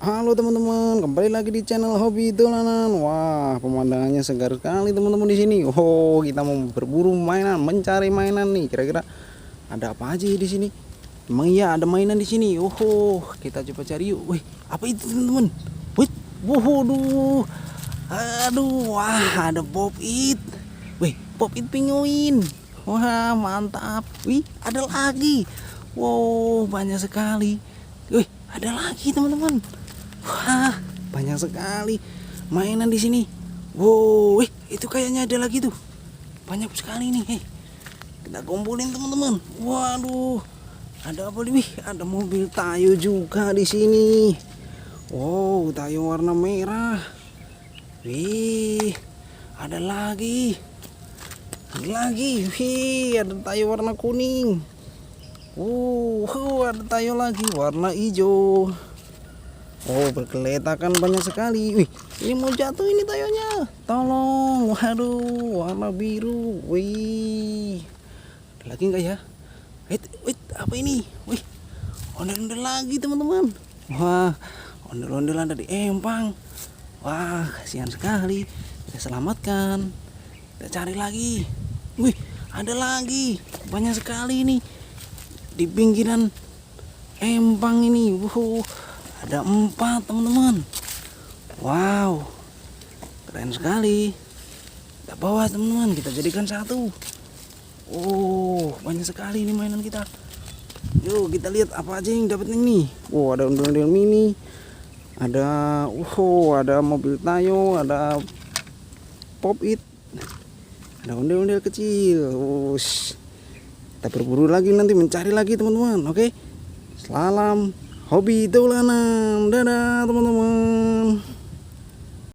Halo teman-teman, kembali lagi di channel Hobi Dolanan. Wah, pemandangannya segar sekali teman-teman di sini. Oh, kita mau berburu mainan, mencari mainan nih. Kira-kira ada apa aja di sini? Emang iya ada mainan di sini. Oh, kita coba cari yuk. Wih, apa itu teman-teman? Wih, waduh. Aduh, wah ada pop it. Wih, pop it penguin. Wah, mantap. Wih, ada lagi. Wow, banyak sekali. Wih, ada lagi teman-teman. Wah, banyak sekali mainan di sini. Wow, itu kayaknya ada lagi tuh. Banyak sekali nih. Kita kumpulin teman-teman. Waduh, ada apa nih? Ada mobil Tayo juga di sini. Wow, Tayo warna merah. Wih, ada lagi. Ada lagi. Wih, ada Tayo warna kuning. Ada Tayo lagi warna hijau. Oh, berkeletakan banyak sekali. Wih, ini mau jatuh ini tayonya. Tolong. Waduh, warna biru. Wih. Ada lagi enggak ya? Wait, apa ini? Wih. Ondel-ondel lagi, teman-teman. Wah, ondel-ondel ada di empang. Wah, kasihan sekali. Kita selamatkan. Kita cari lagi. Wih, ada lagi. Banyak sekali ini. Di pinggiran empang ini. Ada 4 teman-teman. Wow, keren sekali. Kita bawa teman-teman, kita jadikan satu. Oh, banyak sekali ini mainan kita. Yuk kita lihat apa aja yang dapat ini. Wow, ada ondel-ondel mini. Ada mobil Tayo, ada pop it. Ada ondel-ondel kecil. Kita berburu lagi nanti mencari lagi teman-teman. Oke. Salam Hobi Dolanan. Dadah teman-teman.